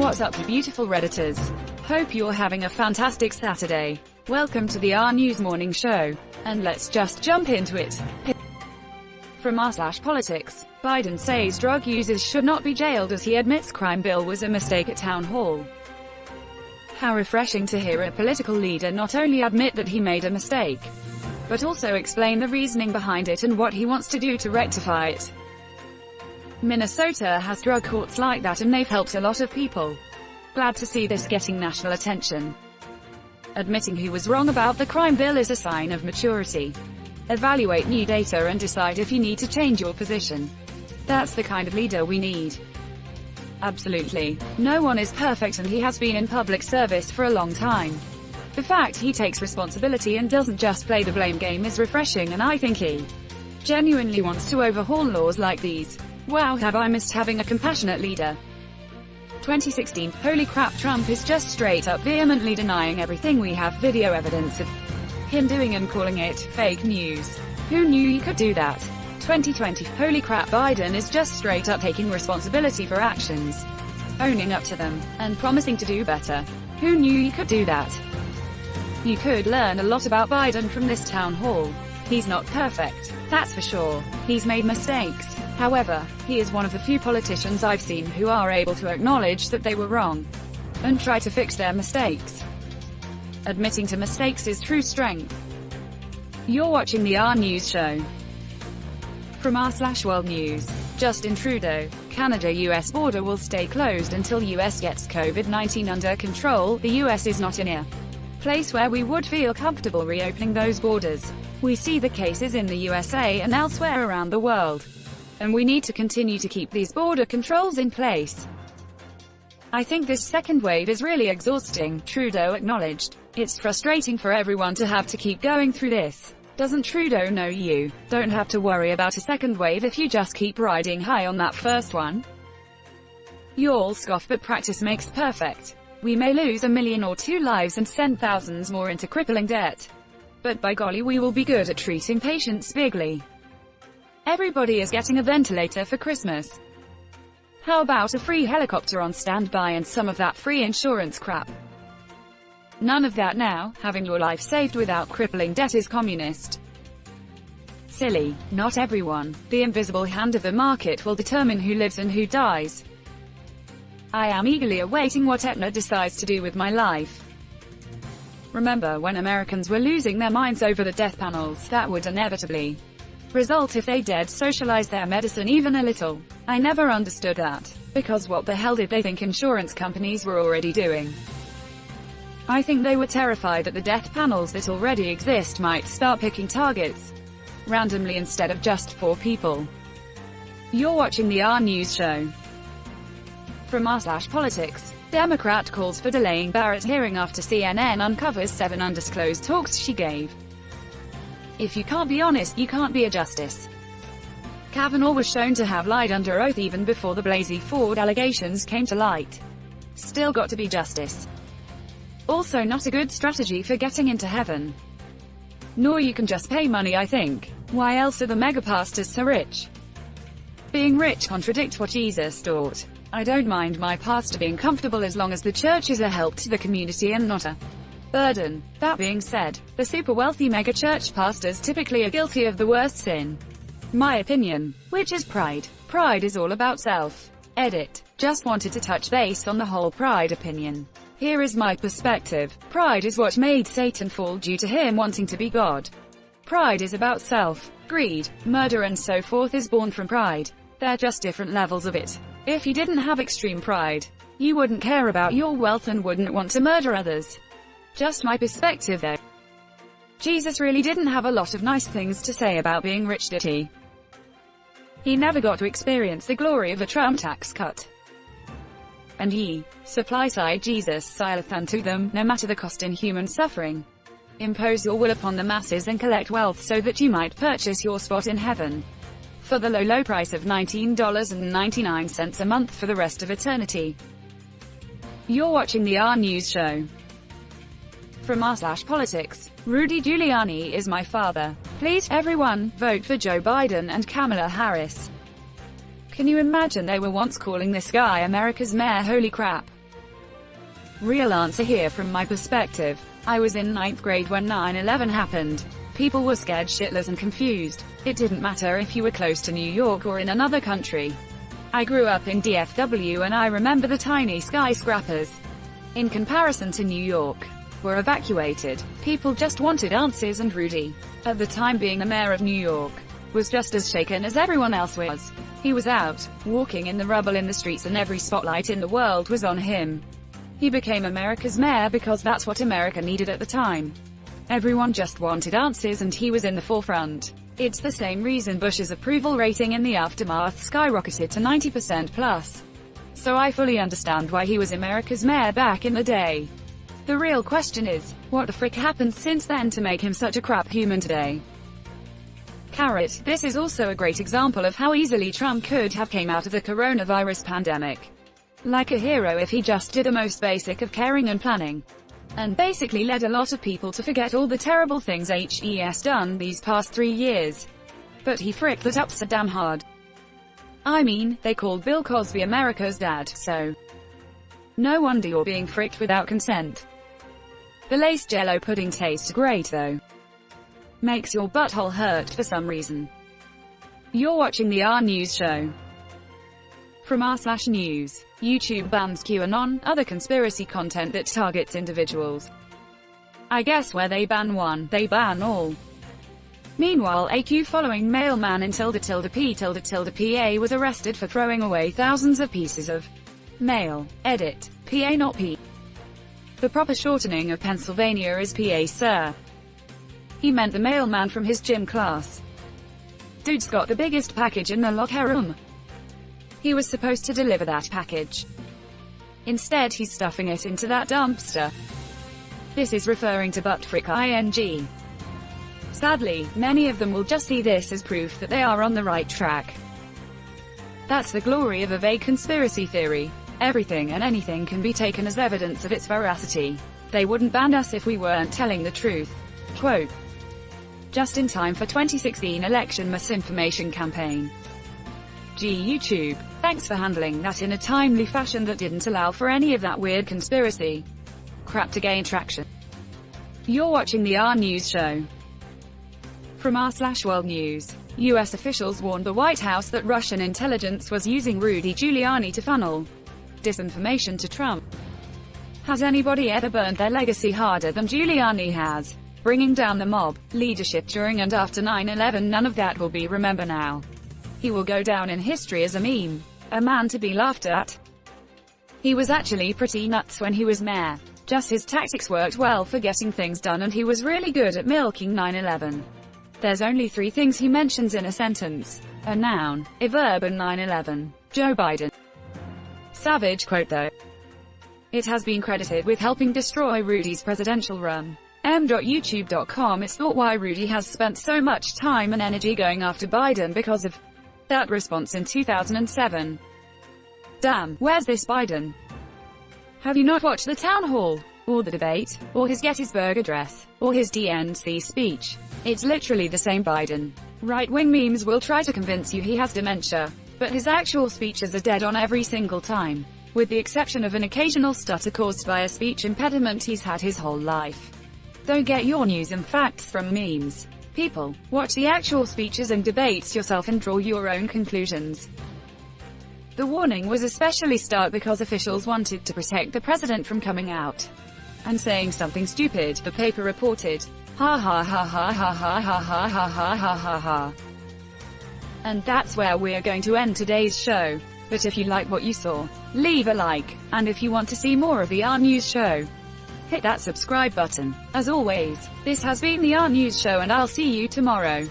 What's up, you beautiful Redditors? Hope you're having a fantastic Saturday. Welcome to the RNEWS morning show. And let's just jump into it. From r/politics, Biden says drug users should not be jailed as he admits crime bill was a mistake at town hall. How refreshing to hear a political leader not only admit that he made a mistake, but also explain the reasoning behind it and what he wants to do to rectify it. Minnesota has drug courts like that and they've helped a lot of people. Glad to see this getting national attention. Admitting he was wrong about the crime bill is a sign of maturity. Evaluate new data and decide if you need to change your position. That's the kind of leader we need. Absolutely. No one is perfect and he has been in public service for a long time. The fact he takes responsibility and doesn't just play the blame game is refreshing, and I think he genuinely wants to overhaul laws like these. Wow, have I missed having a compassionate leader. 2016, holy crap, Trump is just straight up vehemently denying everything we have video evidence of him doing and calling it fake news. Who knew he could do that? 2020, holy crap, Biden is just straight up taking responsibility for actions, owning up to them, and promising to do better. Who knew he could do that? You could learn a lot about Biden from this town hall. He's not perfect, that's for sure. He's made mistakes. However, he is one of the few politicians I've seen who are able to acknowledge that they were wrong and try to fix their mistakes. Admitting to mistakes is true strength. You're watching the RNEWS show. From r/World News, Justin Trudeau, Canada-US border will stay closed until US gets COVID-19 under control. The US is not in a place where we would feel comfortable reopening those borders. We see the cases in the USA and elsewhere around the world, and we need to continue to keep these border controls in place. I think this second wave is really exhausting, Trudeau acknowledged. It's frustrating for everyone to have to keep going through this. Doesn't Trudeau know you don't have to worry about a second wave if you just keep riding high on that first one? You'll scoff, but practice makes perfect. We may lose 1 million or 2 lives and send thousands more into crippling debt, but by golly, we will be good at treating patients bigly. Everybody is getting a ventilator for Christmas. How about a free helicopter on standby and some of that free insurance crap? None of that now. Having your life saved without crippling debt is communist. Silly. Not everyone. The invisible hand of the market will determine who lives and who dies. I am eagerly awaiting what Aetna decides to do with my life. Remember when Americans were losing their minds over the death panels that would inevitably result if they dared socialize their medicine even a little? I never understood that, because what the hell did they think insurance companies were already doing? I think they were terrified that the death panels that already exist might start picking targets randomly instead of just poor people. You're watching the RNEWS show. From r/politics, Democrat calls for delaying Barrett hearing after CNN uncovers 7 undisclosed talks she gave. If you can't be honest, you can't be a justice. Kavanaugh was shown to have lied under oath even before the Blasey Ford allegations came to light. Still got to be justice. Also not a good strategy for getting into heaven. Nor you can just pay money, I think. Why else are the megapastors so rich? Being rich contradicts what Jesus taught. I don't mind my pastor being comfortable as long as the church is a help to the community and not a burden. That being said, the super wealthy mega church pastors typically are guilty of the worst sin, my opinion, which is pride. Pride is all about self. Edit. Just wanted to touch base on the whole pride opinion. Here is my perspective. Pride is what made Satan fall due to him wanting to be God. Pride is about self. Greed, murder and so forth is born from pride. They're just different levels of it. If you didn't have extreme pride, you wouldn't care about your wealth and wouldn't want to murder others. Just my perspective though. Jesus really didn't have a lot of nice things to say about being rich, did he? He never got to experience the glory of a Trump tax cut. And ye, supply side Jesus saith unto them, no matter the cost in human suffering. Impose your will upon the masses and collect wealth so that you might purchase your spot in heaven. For the low price of $19.99 a month for the rest of eternity. You're watching the RNEWS show. From r/politics, Rudy Giuliani is my father. Please, everyone, vote for Joe Biden and Kamala Harris. Can you imagine they were once calling this guy America's mayor? Holy crap. Real answer here from my perspective. I was in 9th grade when 9/11 happened. People were scared shitless and confused. It didn't matter if you were close to New York or in another country. I grew up in DFW and I remember the tiny skyscrapers, in comparison to New York, were evacuated. People just wanted answers, and Rudy, at the time being the mayor of New York, was just as shaken as everyone else was. He was out, walking in the rubble in the streets, and every spotlight in the world was on him. He became America's mayor because that's what America needed at the time. Everyone just wanted answers and he was in the forefront. It's the same reason Bush's approval rating in the aftermath skyrocketed to 90% plus. So I fully understand why he was America's mayor back in the day. The real question is, what the frick happened since then to make him such a crap human today? Carrot, this is also a great example of how easily Trump could have came out of the coronavirus pandemic like a hero if he just did the most basic of caring and planning, and basically led a lot of people to forget all the terrible things he's done these past 3 years. But he fricked that up so damn hard. I mean, they called Bill Cosby America's dad, so no wonder you're being fricked without consent. The laced Jell-O pudding tastes great though. Makes your butthole hurt for some reason. You're watching the RNEWS show. From r/news. YouTube bans QAnon, other conspiracy content that targets individuals. I guess where they ban one, they ban all. Meanwhile, a Q-following mailman in _P_PA was arrested for throwing away thousands of pieces of mail. Edit. PA not P. The proper shortening of Pennsylvania is PA, sir. He meant the mailman from his gym class. Dude's got the biggest package in the locker room. He was supposed to deliver that package. Instead he's stuffing it into that dumpster. This is referring to buttfrick ing. Sadly, many of them will just see this as proof that they are on the right track. That's the glory of a vague conspiracy theory. Everything and anything can be taken as evidence of its veracity. They wouldn't ban us if we weren't telling the truth. Quote. Just in time for 2016 election misinformation campaign. Gee YouTube, thanks for handling that in a timely fashion that didn't allow for any of that weird conspiracy crap to gain traction. You're watching the RNEWS show. From r/World News. US officials warned the White House that Russian intelligence was using Rudy Giuliani to funnel disinformation to Trump. Has anybody ever burned their legacy harder than Giuliani has? Bringing down the mob, leadership during and after 9/11, none of that will be remembered now. He will go down in history as a meme, a man to be laughed at. He was actually pretty nuts when he was mayor. Just his tactics worked well for getting things done, and he was really good at milking 9/11. There's only 3 things he mentions in a sentence: a noun, a verb, and 9/11. Joe Biden. Savage quote though. It has been credited with helping destroy Rudy's presidential run. m.youtube.com It's thought why Rudy has spent so much time and energy going after Biden because of that response in 2007. Damn, where's this Biden? Have you not watched the town hall, or the debate, or his Gettysburg Address, or his DNC speech? It's literally the same Biden. Right-wing memes will try to convince you he has dementia, but his actual speeches are dead on every single time, with the exception of an occasional stutter caused by a speech impediment he's had his whole life. Don't get your news and facts from memes. People, watch the actual speeches and debates yourself and draw your own conclusions. The warning was especially stark because officials wanted to protect the president from coming out and saying something stupid, the paper reported. Ha ha ha ha ha ha ha ha ha ha ha ha ha. And that's where we're going to end today's show. But if you like what you saw, leave a like, and if you want to see more of the RNEWS show, hit that subscribe button. As always, this has been the RNEWS show, and I'll see you tomorrow.